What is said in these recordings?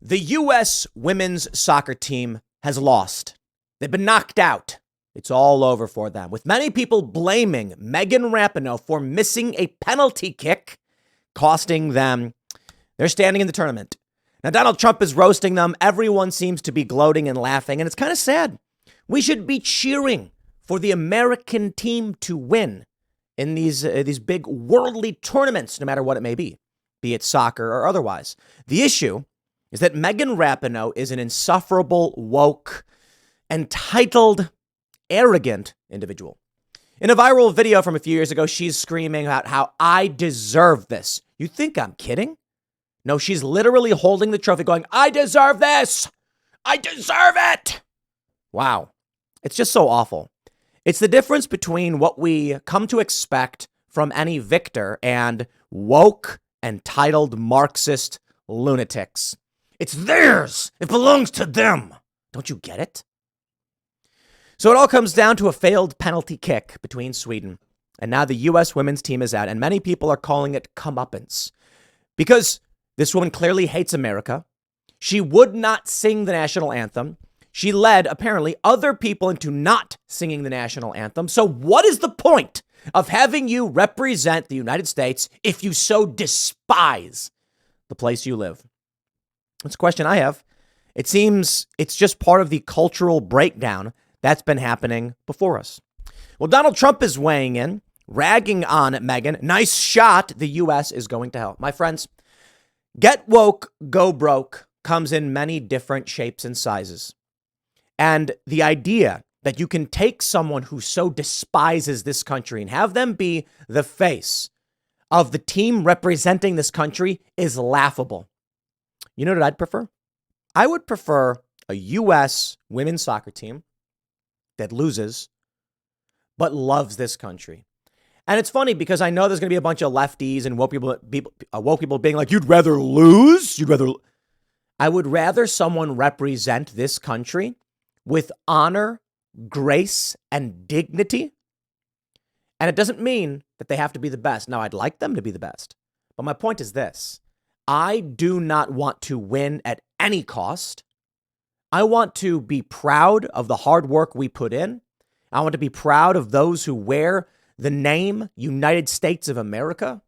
The U.S. women's soccer team has lost. They've been knocked out. It's all over for them, with many people blaming Megan Rapinoe for missing a penalty kick, costing them their standing in the tournament. Now, Donald Trump is roasting them. Everyone seems to be gloating and laughing, and it's kind of sad. We should be cheering for the American team to win in these big worldly tournaments, no matter what it may be it soccer or otherwise. The issue is that Megan Rapinoe is an insufferable, woke, entitled, arrogant individual. In a viral video from a few years ago, she's screaming about how I deserve this. You think I'm kidding? No, she's literally holding the trophy going, I deserve this. I deserve it. Wow. It's just so awful. It's the difference between what we come to expect from any victor and woke, entitled Marxist lunatics. It's theirs. It belongs to them. Don't you get it? So it all comes down to a failed penalty kick between Sweden. And now the U.S. women's team is out, and many people are calling it comeuppance. Because this woman clearly hates America. She would not sing the national anthem. She led, apparently, other people into not singing the national anthem. So what is the point of having you represent the United States if you so despise the place you live? That's a question I have. It seems it's just part of the cultural breakdown that's been happening before us. Well, Donald Trump is weighing in, ragging on Megan. Nice shot. The U.S. is going to hell. My friends, get woke, go broke comes in many different shapes and sizes. And the idea that you can take someone who so despises this country and have them be the face of the team representing this country is laughable. You know what I'd prefer? I would prefer a U.S. women's soccer team that loses, but loves this country. And it's funny because I know there's going to be a bunch of lefties and woke people being like, you'd rather lose? I would rather someone represent this country with honor, grace, and dignity. And it doesn't mean that they have to be the best. Now, I'd like them to be the best. But my point is this. I do not want to win at any cost. I want to be proud of the hard work we put in. I want to be proud of those who wear the name United States of America.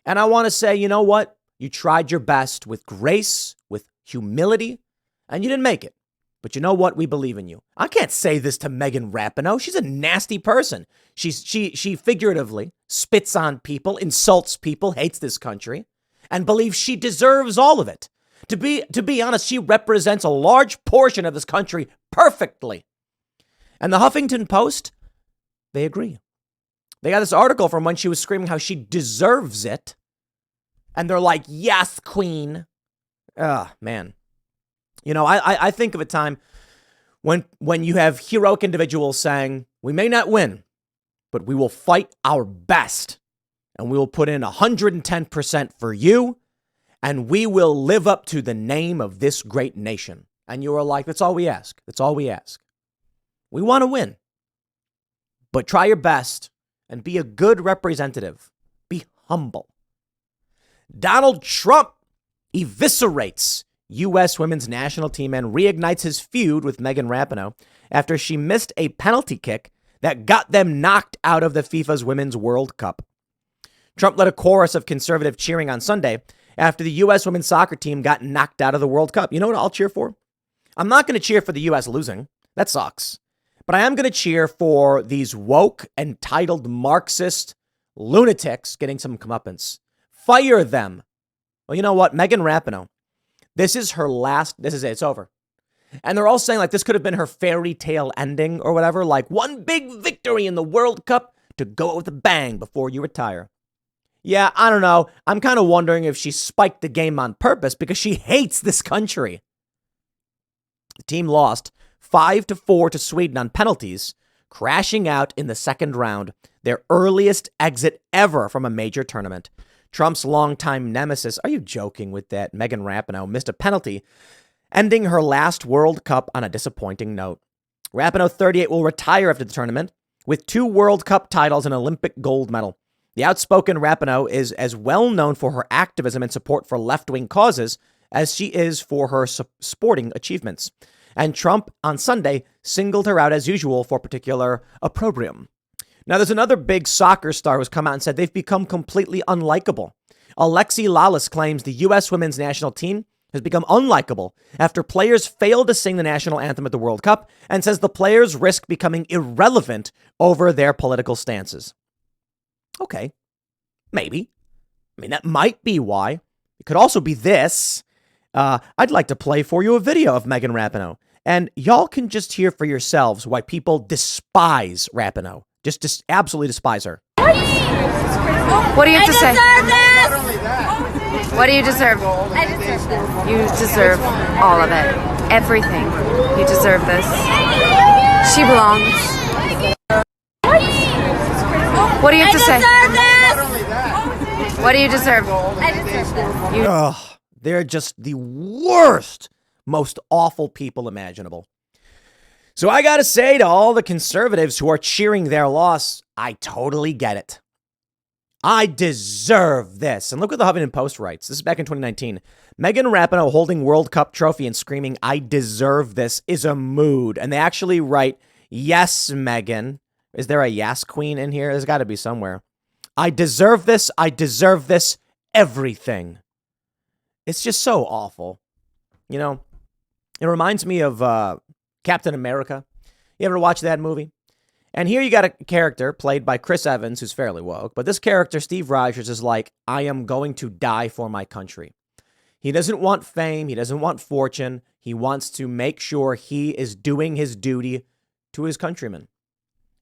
And I want to say, you know what? You tried your best with grace, with humility, and you didn't make it. But you know what? We believe in you. I can't say this to Megan Rapinoe. She's a nasty person. She figuratively spits on people, insults people, hates this country, and believes she deserves all of it. To be honest, she represents a large portion of this country perfectly. And the Huffington Post, they agree. They got this article from when she was screaming how she deserves it. And they're like, yes, queen. Man. You know, I think of a time when you have heroic individuals saying, we may not win, but we will fight our best. And we will put in 110% for you. And we will live up to the name of this great nation. And you are like, that's all we ask. That's all we ask. We want to win. But try your best and be a good representative. Be humble. Donald Trump eviscerates U.S. women's national team and reignites his feud with Megan Rapinoe after she missed a penalty kick that got them knocked out of the FIFA's Women's World Cup. Trump led a chorus of conservative cheering on Sunday after the U.S. women's soccer team got knocked out of the World Cup. You know what I'll cheer for? I'm not going to cheer for the U.S. losing. That sucks. But I am going to cheer for these woke, entitled Marxist lunatics getting some comeuppance. Fire them. Well, you know what? Megan Rapinoe, this is her last. This is it. It's over. And they're all saying like this could have been her fairy tale ending or whatever, like one big victory in the World Cup to go out with a bang before you retire. Yeah, I don't know. I'm kind of wondering if she spiked the game on purpose because she hates this country. The team lost 5-4 to Sweden on penalties, crashing out in the second round, their earliest exit ever from a major tournament. Trump's longtime nemesis, are you joking with that? Megan Rapinoe missed a penalty, ending her last World Cup on a disappointing note. Rapinoe, 38, will retire after the tournament with 2 World Cup titles and an Olympic gold medal. The outspoken Rapinoe is as well known for her activism and support for left-wing causes as she is for her sporting achievements. And Trump on Sunday singled her out as usual for particular opprobrium. Now, there's another big soccer star who's come out and said they've become completely unlikable. Alexi Lalas claims the U.S. women's national team has become unlikable after players failed to sing the national anthem at the World Cup, and says the players risk becoming irrelevant over their political stances. Okay, maybe. I mean, that might be why. It could also be this. I'd like to play for you a video of Megan Rapinoe, and y'all can just hear for yourselves why people despise Rapinoe. Just absolutely despise her. What do you have to say? What do you deserve? I deserve this. You deserve all of it. Everything. You deserve this. She belongs. What do you have to say? What do you deserve? I deserve this. Ugh, they're just the worst, most awful people imaginable. So I got to say to all the conservatives who are cheering their loss, I totally get it. I deserve this. And look what the Huffington Post writes. This is back in 2019. Megan Rapinoe holding World Cup trophy and screaming, "I deserve this," is a mood. And they actually write, "Yes, Megan." Is there a yes queen in here? There's got to be somewhere. I deserve this. I deserve this. Everything. It's just so awful. You know, it reminds me of Captain America. You ever watch that movie? And here you got a character played by Chris Evans, who's fairly woke. But this character, Steve Rogers, is like, I am going to die for my country. He doesn't want fame. He doesn't want fortune. He wants to make sure he is doing his duty to his countrymen.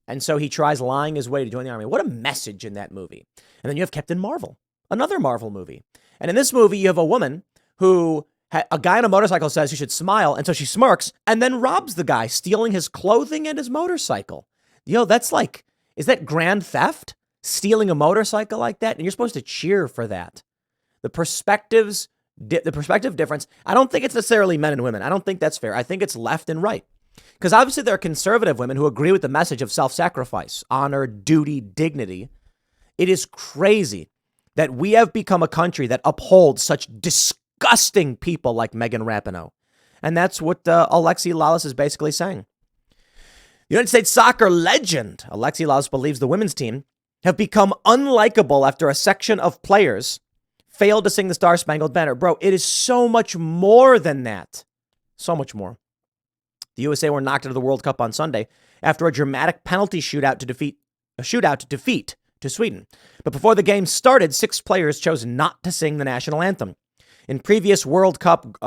And so he tries lying his way to join the army. What a message in that movie. And then you have Captain Marvel, another Marvel movie. And in this movie, you have a woman who, a guy on a motorcycle says you should smile. And so she smirks and then robs the guy, stealing his clothing and his motorcycle. That's like, is that grand theft? Stealing a motorcycle like that? And you're supposed to cheer for that. The perspective difference, I don't think it's necessarily men and women. I don't think that's fair. I think it's left and right. Because obviously there are conservative women who agree with the message of self-sacrifice, honor, duty, dignity. It is crazy that we have become a country that upholds such disgusting people like Megan Rapinoe. And that's what Alexi Lalas is basically saying. United States soccer legend Alexi Lalas believes the women's team have become unlikable after a section of players failed to sing the Star-Spangled Banner. Bro, it is so much more than that. So much more. The USA were knocked out of the World Cup on Sunday after a dramatic penalty shootout to defeat Sweden. But before the game started, 6 players chose not to sing the national anthem. In previous World Cup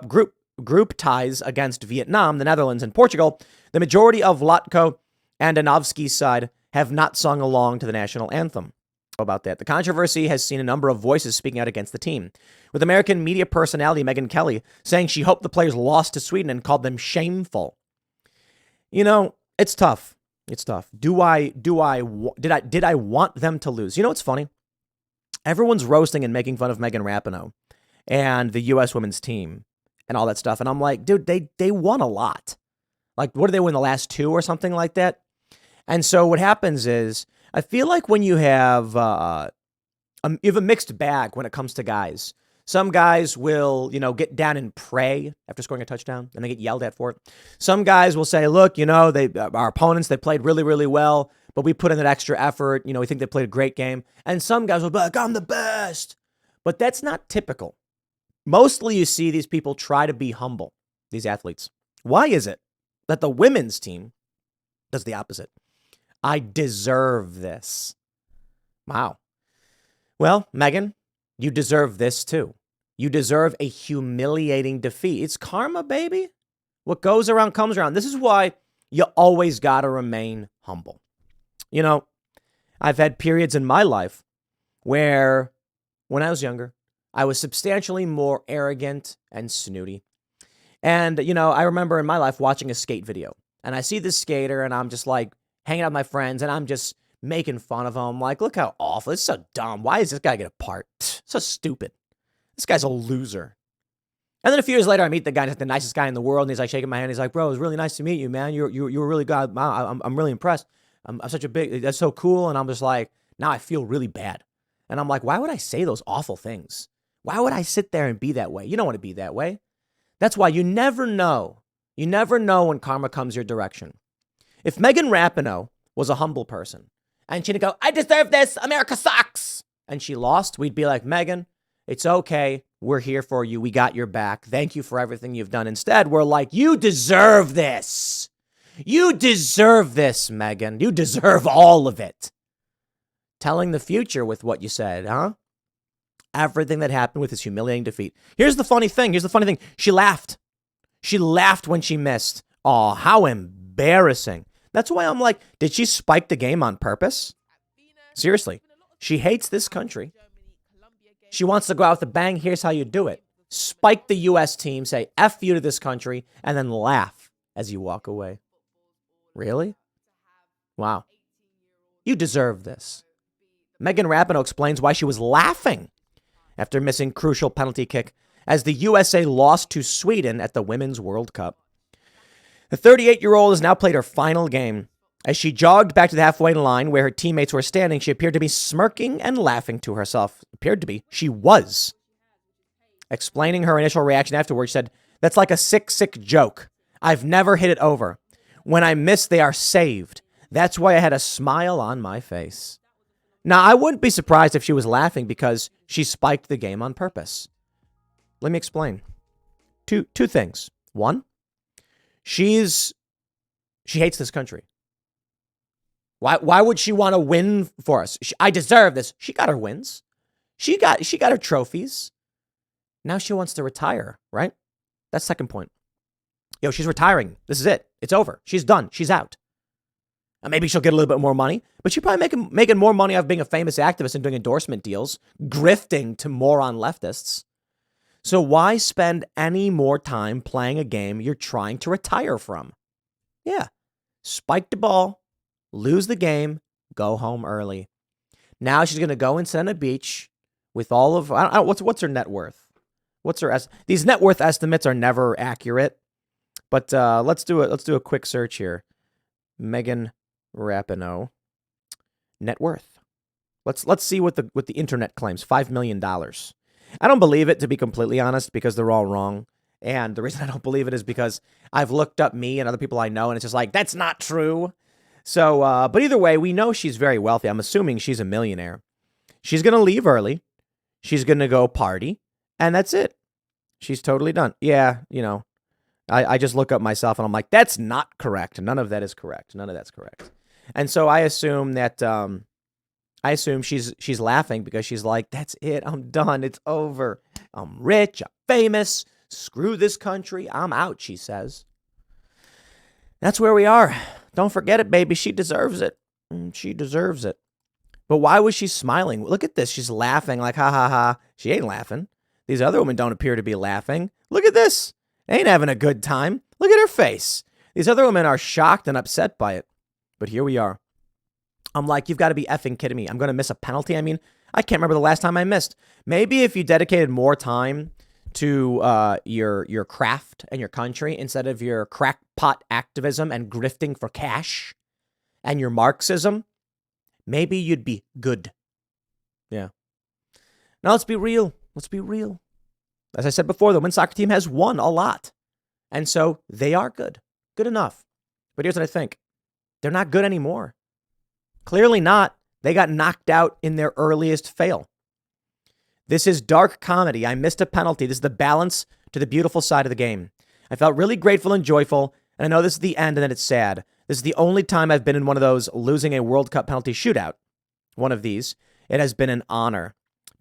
group ties against Vietnam, the Netherlands, and Portugal, the majority of Latko and Anovsky's side have not sung along to the national anthem. About that, the controversy has seen a number of voices speaking out against the team, with American media personality Megyn Kelly saying she hoped the players lost to Sweden and called them shameful. You know, it's tough. It's tough. Did I want them to lose? You know what's funny? Everyone's roasting and making fun of Megan Rapinoe and the U.S. women's team and all that stuff. And I'm like, dude, they won a lot. Like, what did they win, the last 2 or something like that? And so what happens is, I feel like when you have a mixed bag when it comes to guys. Some guys will, get down and pray after scoring a touchdown, and they get yelled at for it. Some guys will say, look, our opponents, they played really, really well, but we put in that extra effort. We think they played a great game. And some guys will be like, I'm the best. But that's not typical. Mostly you see these people try to be humble, these athletes. Why is it that the women's team does the opposite? I deserve this. Wow. Well, Megan, you deserve this too. You deserve a humiliating defeat. It's karma, baby. What goes around comes around. This is why you always got to remain humble. I've had periods in my life where, when I was younger, I was substantially more arrogant and snooty. And, I remember in my life watching a skate video. And I see this skater and I'm just like hanging out with my friends and I'm just making fun of him. Like, look how awful. It's so dumb. Why does this guy get a part? So stupid. This guy's a loser. And then a few years later, I meet the guy, the nicest guy in the world. And he's like shaking my hand. He's like, bro, it was really nice to meet you, man. You were really good. I'm really impressed. I'm such a that's so cool. And I'm just like, now I feel really bad. And I'm like, why would I say those awful things? Why would I sit there and be that way? You don't want to be that way. That's why you never know. You never know when karma comes your direction. If Megan Rapinoe was a humble person and she'd go, I deserve this, America sucks, and she lost, we'd be like, Megan, it's okay. We're here for you. We got your back. Thank you for everything you've done. Instead, we're like, you deserve this. You deserve this, Megan. You deserve all of it. Telling the future with what you said, huh? Everything that happened with this humiliating defeat. Here's the funny thing. She laughed. She laughed when she missed. Oh, how embarrassing. That's why I'm like, did she spike the game on purpose? Seriously. She hates this country. She wants to go out with a bang. Here's how you do it. Spike the U.S. team, say F you to this country, and then laugh as you walk away. Really? Wow. You deserve this. Megan Rapinoe explains why she was laughing after missing crucial penalty kick as the USA lost to Sweden at the Women's World Cup. The 38-year-old has now played her final game. As she jogged back to the halfway line where her teammates were standing, she appeared to be smirking and laughing to herself. Appeared to be. She was. Explaining her initial reaction afterwards, she said, that's like a sick joke. I've never hit it over. When I miss, they are saved. That's why I had a smile on my face. Now, I wouldn't be surprised if she was laughing because she spiked the game on purpose. Let me explain. Two things. One, she hates this country. Why would she want to win for us? I deserve this. She got her wins. She got her trophies. Now she wants to retire, right? That's second point. She's retiring. This is it. It's over. She's done. She's out. And maybe she'll get a little bit more money, but she's probably making more money off being a famous activist and doing endorsement deals, grifting to moron leftists. So why spend any more time playing a game you're trying to retire from? Yeah. Spike the ball, lose the game, go home early. Now she's going to go and sit on a beach with all of, I don't, what's her net worth? These net worth estimates are never accurate, but let's do a quick search here. Megan Rapinoe net worth. Let's see what the internet claims. $5 million. I don't believe it, to be completely honest, because they're all wrong. And the reason I don't believe it is because I've looked up me and other people I know, and it's just like, that's not true. So, but either way, we know she's very wealthy. I'm assuming she's a millionaire. She's going to leave early. She's going to go party. And that's it. She's totally done. Yeah, I just look up myself and I'm like, that's not correct. None of that is correct. None of that's correct. And so I assume that, she's laughing because she's like, that's it. I'm done. It's over. I'm rich. I'm famous. Screw this country. I'm out, she says. That's where we are. Don't forget it, baby. She deserves it. She deserves it. But why was she smiling? Look at this. She's laughing like, ha, ha, ha. She ain't laughing. These other women don't appear to be laughing. Look at this. They ain't having a good time. Look at her face. These other women are shocked and upset by it. But here we are. I'm like, you've got to be effing kidding me. I'm going to miss a penalty. I mean, I can't remember the last time I missed. Maybe if you dedicated more time to your craft and your country instead of your crackpot activism and grifting for cash and your Marxism, maybe you'd be good. Yeah. Now let's be real. Let's be real. As I said before, the women's soccer team has won a lot. And so they are good. Good enough. But here's what I think. They're not good anymore. Clearly not. They got knocked out in their earliest fail. This is dark comedy. I missed a penalty. This is the balance to the beautiful side of the game. I felt really grateful and joyful. And I know this is the end and then it's sad. This is the only time I've been in one of those losing a World Cup penalty shootout. One of these. It has been an honor.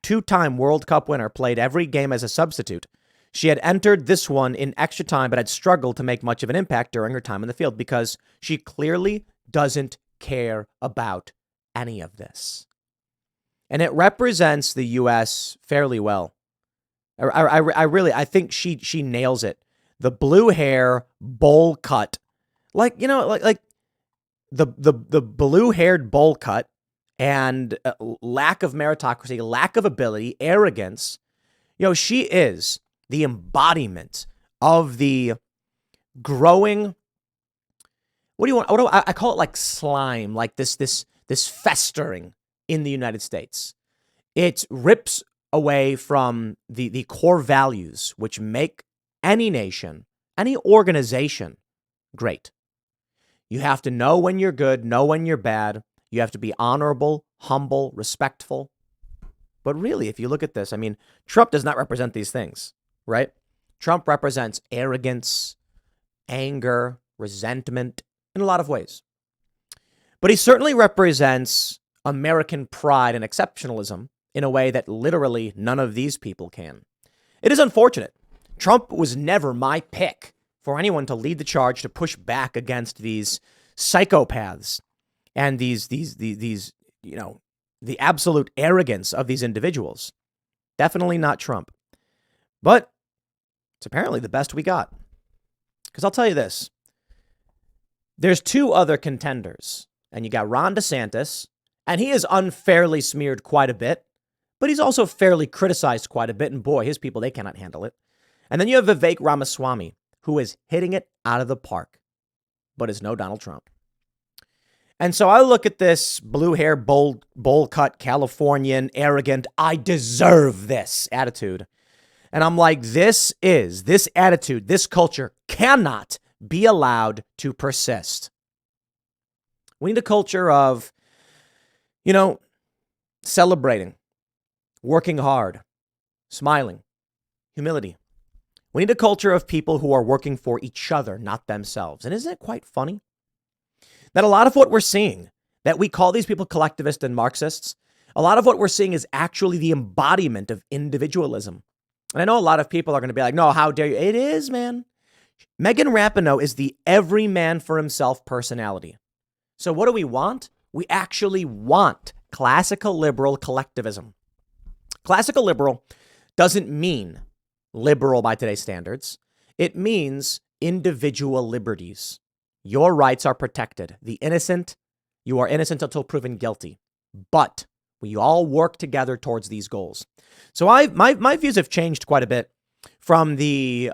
Two-time World Cup winner, played every game as a substitute. She had entered this one in extra time, but had struggled to make much of an impact during her time in the field because she clearly doesn't care about any of this. And it represents the U.S. fairly well. I think she nails it. The blue hair, bowl cut, like the blue-haired bowl cut. And lack of meritocracy, lack of ability, arrogance. She is the embodiment of the growing. What do you want? I call it like slime, like this festering in the United States. It rips away from the core values which make any nation, any organization great. You have to know when you're good, know when you're bad. You have to be honorable, humble, respectful. But really, if you look at this, I mean, Trump does not represent these things, right? Trump represents arrogance, anger, resentment in a lot of ways. But he certainly represents American pride and exceptionalism in a way that literally none of these people can. It is unfortunate. Trump was never my pick for anyone to lead the charge to push back against these psychopaths and these the absolute arrogance of these individuals. Definitely not Trump. But it's apparently the best we got. Because I'll tell you this. There's two other contenders. And you got Ron DeSantis, and he is unfairly smeared quite a bit, but he's also fairly criticized quite a bit. And boy, his people, they cannot handle it. And then you have Vivek Ramaswamy, who is hitting it out of the park, but is no Donald Trump. And so I look at this blue hair, bowl cut, Californian, arrogant, I deserve this attitude. And I'm like, this attitude, this culture cannot be allowed to persist. We need a culture of, celebrating, working hard, smiling, humility. We need a culture of people who are working for each other, not themselves. And isn't it quite funny that a lot of what we're seeing, that we call these people collectivists and Marxists, a lot of what we're seeing is actually the embodiment of individualism. And I know a lot of people are going to be like, no, how dare you? It is, man. Megan Rapinoe is the every man for himself personality. So what do we want? We actually want classical liberal collectivism. Classical liberal doesn't mean liberal by today's standards. It means individual liberties. Your rights are protected. The innocent, you are innocent until proven guilty. But we all work together towards these goals. So my views have changed quite a bit from the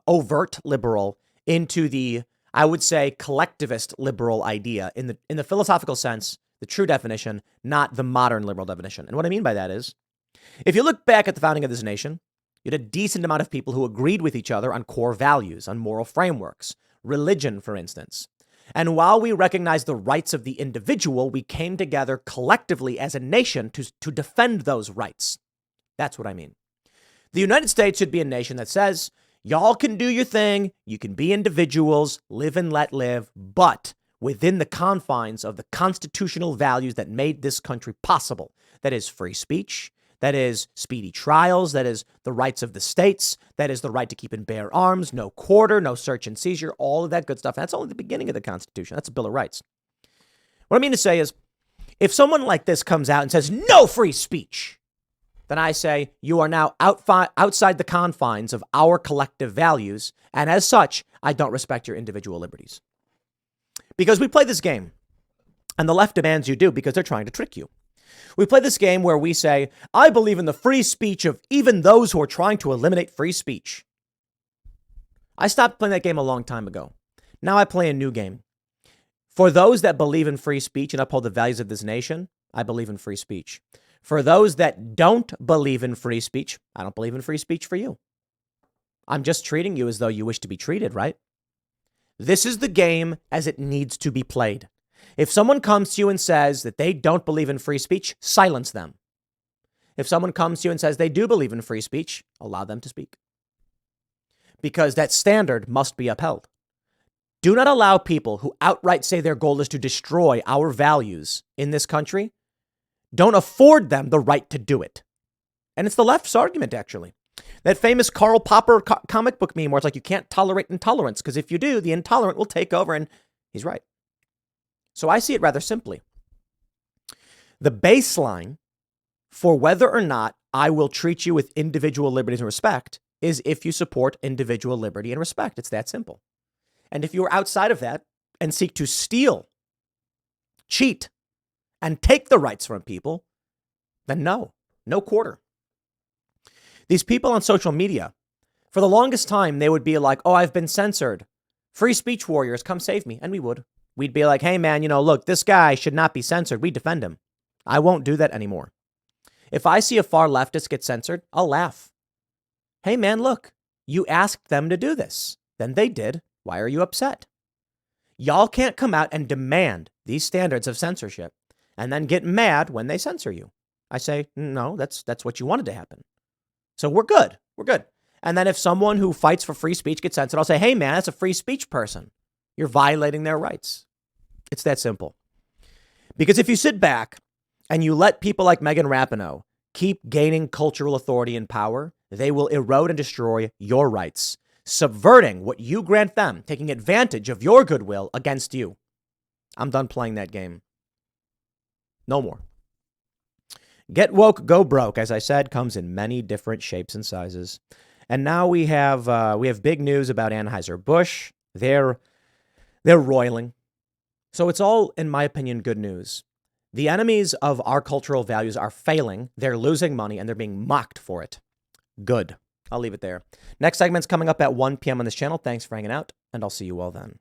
overt liberal into the, I would say, collectivist liberal idea in the philosophical sense, the true definition, not the modern liberal definition. And what I mean by that is, if you look back at the founding of this nation, you had a decent amount of people who agreed with each other on core values, on moral frameworks, religion, for instance. And while we recognize the rights of the individual, we came together collectively as a nation to defend those rights. That's what I mean. The United States should be a nation that says, y'all can do your thing, you can be individuals, live and let live, but within the confines of the constitutional values that made this country possible. That is free speech, that is speedy trials, that is the rights of the states, that is the right to keep and bear arms, no quarter, no search and seizure, all of that good stuff. That's only the beginning of the Constitution. That's a Bill of Rights. What I mean to say is, if someone like this comes out and says, no free speech, then I say, you are now outside the confines of our collective values, and as such, I don't respect your individual liberties. Because we play this game, and the left demands you do because they're trying to trick you. We play this game where we say, I believe in the free speech of even those who are trying to eliminate free speech. I stopped playing that game a long time ago. Now I play a new game. For those that believe in free speech and uphold the values of this nation, I believe in free speech. For those that don't believe in free speech, I don't believe in free speech for you. I'm just treating you as though you wish to be treated, right? This is the game as it needs to be played. If someone comes to you and says that they don't believe in free speech, silence them. If someone comes to you and says they do believe in free speech, allow them to speak. Because that standard must be upheld. Do not allow people who outright say their goal is to destroy our values in this country. Don't afford them the right to do it. And it's the left's argument, actually. That famous Karl Popper comic book meme where it's like, you can't tolerate intolerance, because if you do, the intolerant will take over, and he's right. So I see it rather simply. The baseline for whether or not I will treat you with individual liberties and respect is if you support individual liberty and respect. It's that simple. And if you are outside of that and seek to steal, cheat, and take the rights from people, then no quarter. These people on social media, for the longest time, they would be like, oh, I've been censored. Free speech warriors, come save me. And we would. We'd be like, hey, man, look, this guy should not be censored. We defend him. I won't do that anymore. If I see a far leftist get censored, I'll laugh. Hey, man, look, you asked them to do this. Then they did. Why are you upset? Y'all can't come out and demand these standards of censorship and then get mad when they censor you. I say, no, that's what you wanted to happen. So we're good. We're good. And then if someone who fights for free speech gets censored, I'll say, hey, man, that's a free speech person. You're violating their rights. It's that simple. Because if you sit back and you let people like Megan Rapinoe keep gaining cultural authority and power, they will erode and destroy your rights, subverting what you grant them, taking advantage of your goodwill against you. I'm done playing that game. No more. Get woke, go broke, as I said, comes in many different shapes and sizes. And now we have big news about Anheuser-Busch. They're roiling. So it's all, in my opinion, good news. The enemies of our cultural values are failing. They're losing money and they're being mocked for it. Good. I'll leave it there. Next segment's coming up at 1 p.m. on this channel. Thanks for hanging out, and I'll see you all then.